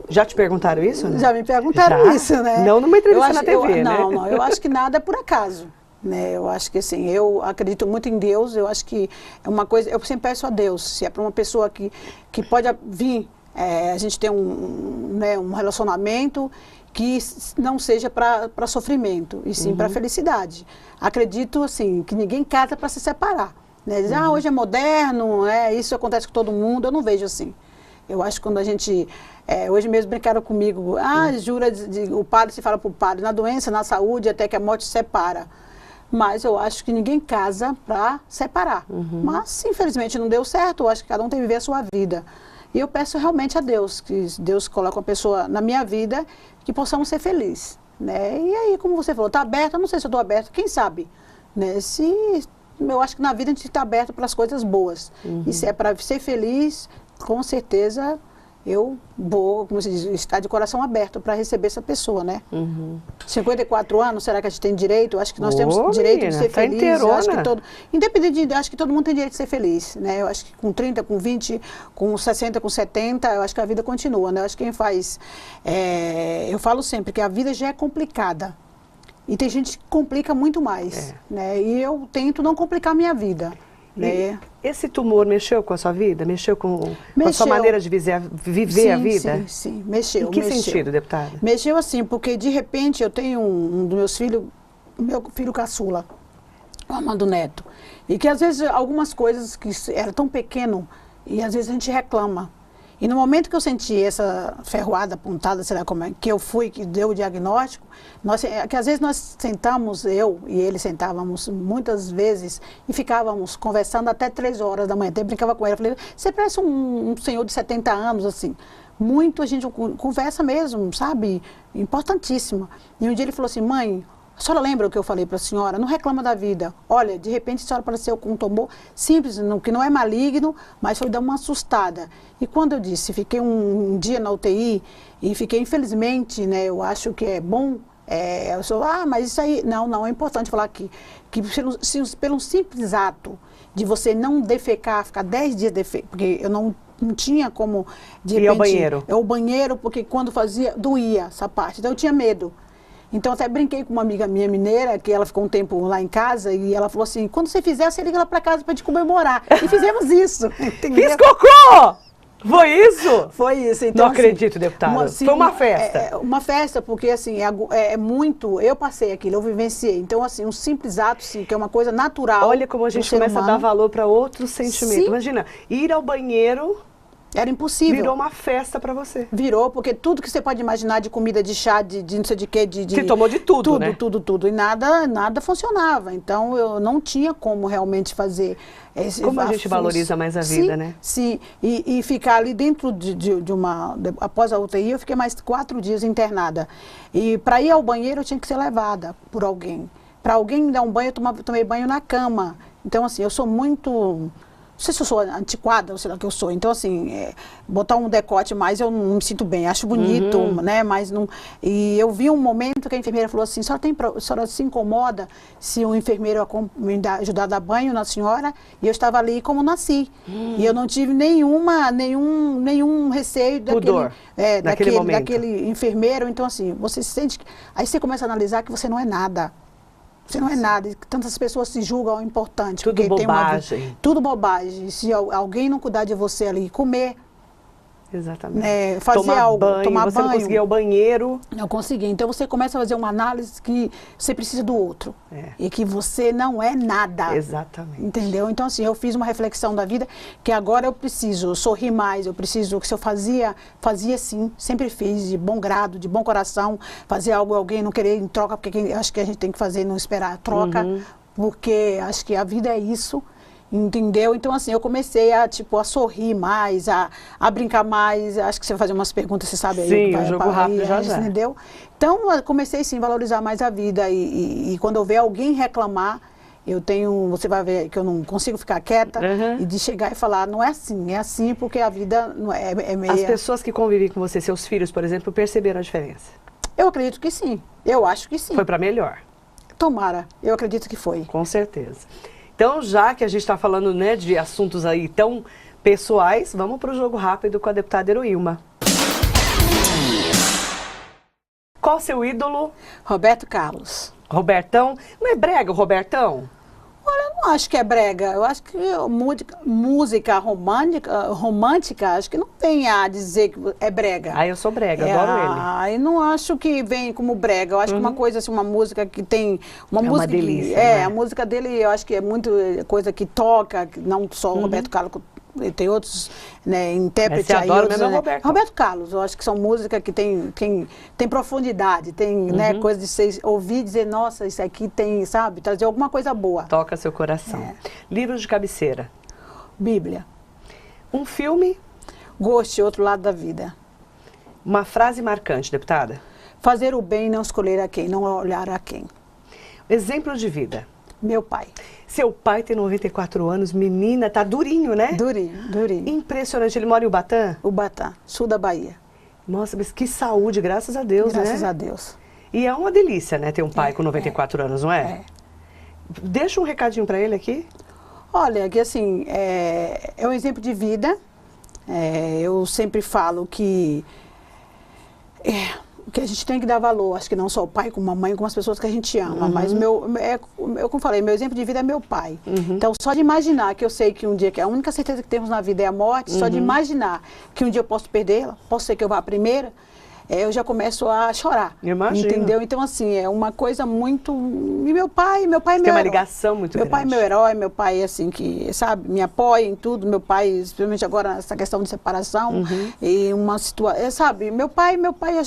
Já te perguntaram isso, né? Já me perguntaram isso, né? Não numa entrevista na TV, né? Não, eu acho que nada é por acaso. Né? Eu acho que assim, eu acredito muito em Deus, eu acho que é uma coisa, eu sempre peço a Deus, se é para uma pessoa que pode vir, a gente tem um relacionamento que não seja para sofrimento, e sim para felicidade. Acredito, assim, que ninguém casa para se separar. Né? Diz, hoje é moderno, isso acontece com todo mundo. Eu não vejo assim. Eu acho que quando a gente... hoje mesmo brincaram comigo, jura, o padre se fala para o padre, na doença, na saúde, até que a morte separa. Mas eu acho que ninguém casa para separar. Mas, infelizmente, não deu certo. Eu acho que cada um tem que viver a sua vida. E eu peço realmente a Deus, que Deus coloque uma pessoa na minha vida, que possamos ser felizes. Né? E aí, como você falou, está aberto? Eu não sei se eu estou aberto, quem sabe? Né? Eu acho que na vida a gente está aberto para as coisas boas. E se é para ser feliz, com certeza eu vou, como se diz, estar de coração aberto para receber essa pessoa, né? 54 anos, será que a gente tem direito? Eu acho que nós temos direito de ser feliz. Eu acho que independente de, acho que todo mundo tem direito de ser feliz, né? Eu acho que com 30, com 20, com 60, com 70, eu acho que a vida continua, né? Eu acho que quem faz... eu falo sempre que a vida já é complicada. E tem gente que complica muito mais, né? E eu tento não complicar a minha vida. Né? Esse tumor mexeu com a sua vida? Mexeu com a sua maneira de viver a vida? Sim, mexeu. Em que sentido, deputada? Mexeu assim, porque de repente eu tenho um dos meus filhos, meu filho caçula, o Amando Neto, e que às vezes algumas coisas que era tão pequeno, e às vezes a gente reclama. E no momento que eu senti essa ferroada apontada, sei lá como é, que eu fui, que deu o diagnóstico, que às vezes nós sentamos, eu e ele sentávamos muitas vezes e ficávamos conversando até 3 horas da manhã. Até brincava com ele, eu falei, você parece um senhor de 70 anos, assim. Muito a gente conversa mesmo, sabe? Importantíssima. E um dia ele falou assim, mãe, a senhora lembra o que eu falei para a senhora? Não reclama da vida. Olha, de repente a senhora apareceu com um tumor simples, que não é maligno, mas foi dar uma assustada. E quando eu disse, fiquei um dia na UTI e fiquei, infelizmente, né, eu acho que é bom, eu sou, mas isso aí, não, é importante falar aqui, que pelo simples ato de você não defecar, ficar 10 dias defecando, porque eu não tinha como, de repente... Ir ao banheiro. O banheiro, porque quando fazia, doía essa parte, então eu tinha medo. Então, até brinquei com uma amiga minha mineira, que ela ficou um tempo lá em casa, e ela falou assim, quando você fizer, você liga lá para casa para gente comemorar. E fizemos isso. Fiz cocô! Foi isso? Foi isso. Então, não acredito, deputada. Foi uma festa. Uma festa, porque assim, muito... Eu passei aquilo, eu vivenciei. Então, assim, um simples ato, sim, que é uma coisa natural. Olha como a gente começa a dar valor para outros sentimentos. Sim. Imagina, ir ao banheiro... Era impossível. Virou uma festa para você. Virou, porque tudo que você pode imaginar de comida, de chá, de não sei de quê, Você tomou de tudo, né? Tudo. E nada funcionava. Então, eu não tinha como realmente fazer... Como a gente valoriza mais a vida, né? Sim, e ficar ali dentro de uma... Após a UTI, eu fiquei mais 4 dias internada. E para ir ao banheiro, eu tinha que ser levada por alguém. Para alguém me dar um banho, eu tomei banho na cama. Então, assim, eu sou muito... Não sei se eu sou antiquada, ou sei lá que eu sou. Então, assim, botar um decote mais, eu não me sinto bem. Acho bonito, né? Mas não... E eu vi um momento que a enfermeira falou assim, a senhora se incomoda se o enfermeiro ajudar a dar banho na senhora? E eu estava ali como nasci. E eu não tive nenhum receio daquele enfermeiro. Então, assim, você se sente... Aí você começa a analisar que você não é nada. Você não é nada, tantas pessoas se julgam importante. Tudo bobagem. Tudo bobagem. Se alguém não cuidar de você ali, comer, exatamente. Fazer tomar algo, banho, tomar você banho. Não conseguia ir ao banheiro. Não consegui. Então você começa a fazer uma análise que você precisa do outro. E que você não é nada. Exatamente. Entendeu? Então, assim, eu fiz uma reflexão da vida que agora eu preciso sorrir mais, eu preciso, que se eu fazia sim, sempre fiz, de bom grado, de bom coração, fazer algo, alguém não querer em troca, porque acho que a gente tem que fazer, não esperar a troca, porque acho que a vida é isso. Entendeu? Então, assim, eu comecei a sorrir mais, a brincar mais. Acho que você vai fazer umas perguntas, você sabe aí. Sim, o jogo rápido já. Entendeu? Então, eu comecei, sim, a valorizar mais a vida. E quando eu ver alguém reclamar, você vai ver que eu não consigo ficar quieta. E de chegar e falar, não é assim porque a vida não é meio... As pessoas que convivem com você, seus filhos, por exemplo, perceberam a diferença? Eu acredito que sim. Eu acho que sim. Foi para melhor? Tomara. Eu acredito que foi. Com certeza. Então, já que a gente está falando, né, de assuntos aí tão pessoais, vamos para o jogo rápido com a deputada Heroilma. Qual o seu ídolo? Roberto Carlos. Robertão? Não é brega o Robertão? Olha, não acho que é brega. Eu acho que música romântica, acho que não tem a dizer que é brega. Ah, eu sou brega, adoro ele. Ah, eu não acho que vem como brega. Eu acho que uma coisa assim, uma música que tem uma delícia, né? a música dele, eu acho que é muito coisa que toca, não só o Roberto Carlos, tem outros, né, intérpretes aí. Outros, mesmo, né? Roberto Carlos, eu acho que são músicas que tem profundidade, tem né, coisa de você ouvir e dizer, nossa, isso aqui tem, sabe, trazer alguma coisa boa. Toca seu coração. Livros de cabeceira. Bíblia. Um filme. Ghost, Outro Lado da Vida. Uma frase marcante, deputada. Fazer o bem, não escolher a quem, não olhar a quem. Exemplo de vida. Meu pai. Seu pai tem 94 anos, menina, tá durinho, né? Durinho. Impressionante. Ele mora em Ubatã? Ubatã, sul da Bahia. Nossa, mas que saúde, graças a Deus, né? Graças a Deus. E é uma delícia, né, ter um pai com 94 anos, não é? Deixa um recadinho para ele aqui. Olha, que assim, é um exemplo de vida. Eu sempre falo que a gente tem que dar valor, acho que não só o pai, como a mãe, como as pessoas que a gente ama, mas como falei, meu exemplo de vida é meu pai. Então, só de imaginar que eu sei que um dia, que a única certeza que temos na vida é a morte, só de imaginar que um dia eu posso perdê-la, posso ser que eu vá primeiro, eu já começo a chorar. Imagino. Entendeu? Então, assim, é uma coisa muito... E meu pai é meu tem herói. uma ligação muito grande. Meu pai é meu herói, meu pai, assim, que, sabe, me apoia em tudo. Meu pai, especialmente agora, nessa questão de separação. E uma situação... Sabe, meu pai,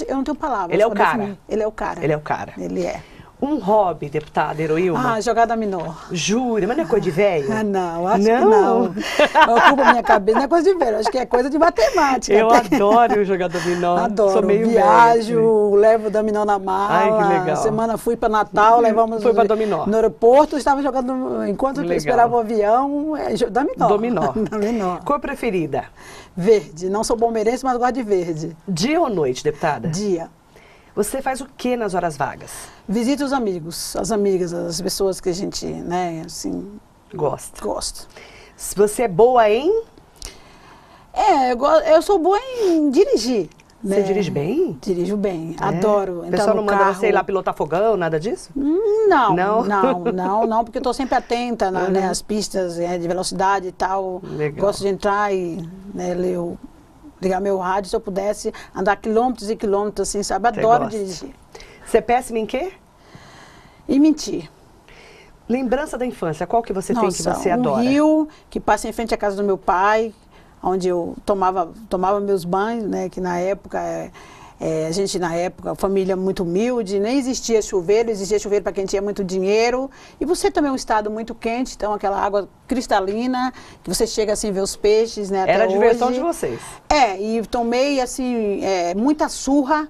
eu não tenho palavras. Ele é o cara. Definir. Ele é o cara. Ele é o cara. Ele é. Um hobby, deputada Heroilma? Jogar dominó. Jura? Mas não é coisa de velho? Não, acho que não. Ocupa minha cabeça, não é coisa de velho, acho que é coisa de matemática. Eu adoro jogar dominó. Adoro. Sou meio Viajo, levo o dominó na mala. Ai, que legal. Semana fui para Natal, levamos... Foi para dominó. No aeroporto, estava jogando, enquanto eu esperava o avião, dominó. Dominó. Cor preferida? Verde. Não sou palmeirense, mas gosto de verde. Dia ou noite, deputada? Dia. Você faz o que nas horas vagas? Visito os amigos, as amigas, as pessoas que a gente, né, assim... Gosta. Gosto. Você é boa em? Eu sou boa em dirigir. Você dirige bem? Dirijo bem, adoro. O pessoal não manda você ir lá pilotar fogão, nada disso? Não, porque eu estou sempre atenta nas pistas de velocidade e tal. Legal. Gosto de entrar e ligar meu rádio, se eu pudesse andar quilômetros e quilômetros, assim, sabe? Adoro dirigir. Você é péssima em quê? E mentir. Lembrança da infância, qual que você tem que você adora? Um rio que passa em frente à casa do meu pai, onde eu tomava meus banhos, né? Que na época, a gente família muito humilde, nem existia chuveiro para quem tinha muito dinheiro. E você também é um estado muito quente, então aquela água cristalina, que você chega assim, ver os peixes, né? Era a diversão de vocês. E tomei, assim, muita surra.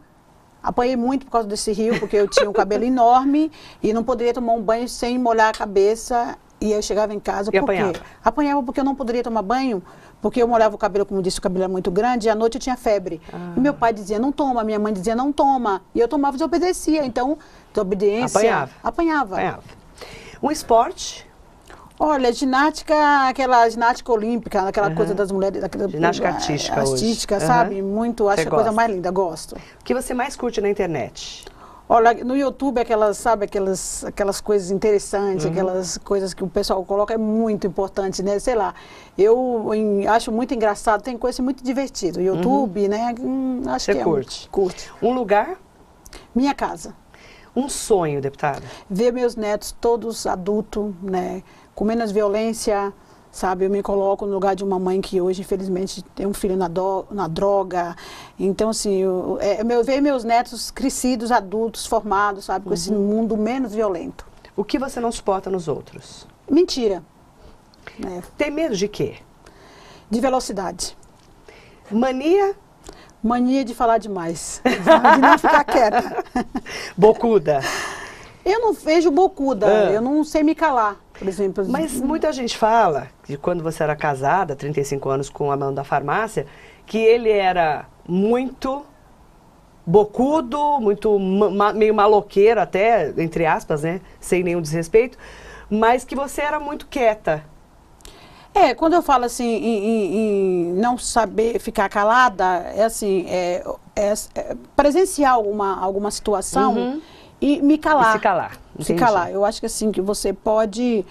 Apanhei muito por causa desse rio, porque eu tinha um cabelo enorme e não poderia tomar um banho sem molhar a cabeça. E eu chegava em casa, por quê? Apanhava porque eu não poderia tomar banho, porque eu molhava o cabelo, como disse, o cabelo era muito grande, e à noite eu tinha febre. E meu pai dizia, não toma, minha mãe dizia, não toma. E eu tomava e desobedecia. Então, desobediência... Apanhava. Um esporte? Olha, ginástica, aquela ginástica olímpica, aquela coisa das mulheres... Ginástica artística hoje. Sabe? Muito, acho a coisa mais linda, gosto. O que você mais curte na internet? Olha, no YouTube, aquelas coisas interessantes, aquelas coisas que o pessoal coloca, é muito importante, né? Sei lá, eu acho muito engraçado, tem coisa muito divertida. O YouTube, né? Acho Você que curte. Um lugar? Minha casa. Um sonho, deputada? Ver meus netos todos adultos, né? Com menos violência, sabe? Eu me coloco no lugar de uma mãe que hoje, infelizmente, tem um filho na droga. Então, assim, ver meus netos crescidos, adultos, formados, sabe? Com esse mundo menos violento. O que você não suporta nos outros? Mentira. Tem medo de quê? De velocidade. Mania? Mania de falar demais. De não ficar quieta. Bocuda? Eu não vejo bocuda. Eu não sei me calar. Por exemplo, mas muita gente fala que quando você era casada, 35 anos com a mão da farmácia, que ele era muito bocudo, meio maloqueiro até, entre aspas, né? Sem nenhum desrespeito, mas que você era muito quieta. Quando eu falo assim em não saber ficar calada, presenciar alguma situação e me calar. E se calar. Se calar. Eu acho que assim, que você pode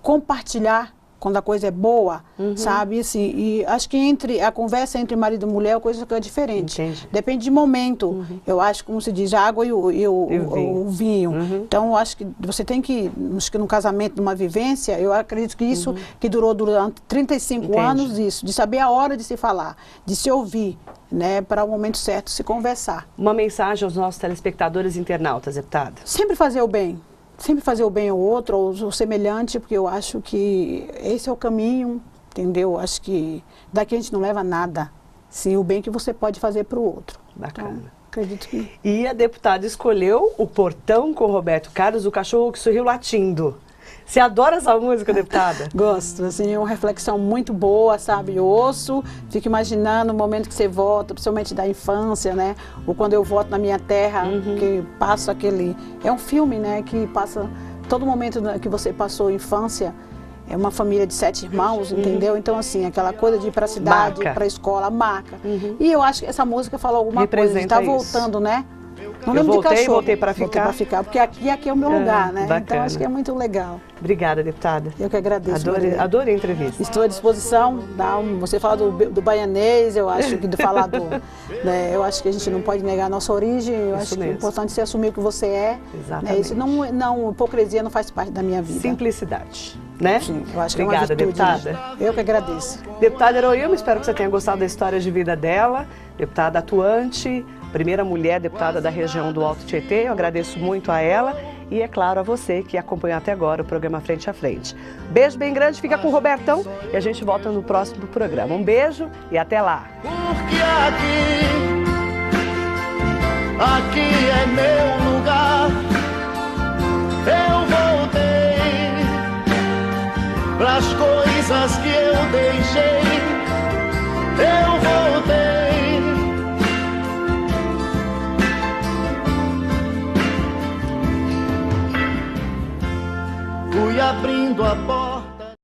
compartilhar quando a coisa é boa, sabe? Assim, e acho que a conversa entre marido e mulher é uma coisa que é diferente. Entendi. Depende de momento. Eu acho, como se diz, a água e o vinho. Então, eu acho que você tem que, acho que no casamento, numa vivência, eu acredito que isso que durou durante 35 anos, isso, de saber a hora de se falar, de se ouvir, né, para o momento certo se conversar. Uma mensagem aos nossos telespectadores e internautas, deputada? Sempre fazer o bem. Sempre fazer o bem ao outro, ao semelhante, porque eu acho que esse é o caminho, entendeu? Acho que daqui a gente não leva nada, sim, o bem que você pode fazer para o outro. Bacana. Então, acredito que... E a deputada escolheu O Portão com Roberto Carlos, o cachorro que sorriu latindo. Você adora essa música, deputada? Gosto, assim, é uma reflexão muito boa, sabe? Eu ouço, fico imaginando o momento que você volta, principalmente da infância, né? Ou quando eu volto na minha terra, que passo aquele... É um filme, né? Que passa todo momento que você passou infância. É uma família de 7 irmãos, entendeu? Então, assim, aquela coisa de ir para a cidade, para a escola, marca. E eu acho que essa música falou alguma coisa, de estar voltando, né? Não lembro de cachorro. Voltei para ficar. Porque aqui é o meu lugar, né? Bacana. Então acho que é muito legal. Obrigada, deputada. Eu que agradeço. Adorei a entrevista. Estou à disposição. Você fala do baianês, eu acho que falar né, eu acho que a gente não pode negar a nossa origem. Eu acho que é importante você assumir o que você é. Exatamente. Né, isso não, hipocrisia não faz parte da minha vida. Simplicidade, né? Sim, eu acho Obrigada, que é uma virtude. deputada. Eu que agradeço. Deputada Heroilma, espero que você tenha gostado da história de vida dela. Deputada atuante, primeira mulher deputada da região do Alto Tietê. Eu agradeço muito a ela e, é claro, a você que acompanhou até agora o programa Frente a Frente. Beijo bem grande, fica com o Robertão e a gente volta no próximo programa. Um beijo e até lá. Porque aqui é meu lugar. Eu voltei pras coisas que eu deixei. Eu voltei. Fui abrindo a porta.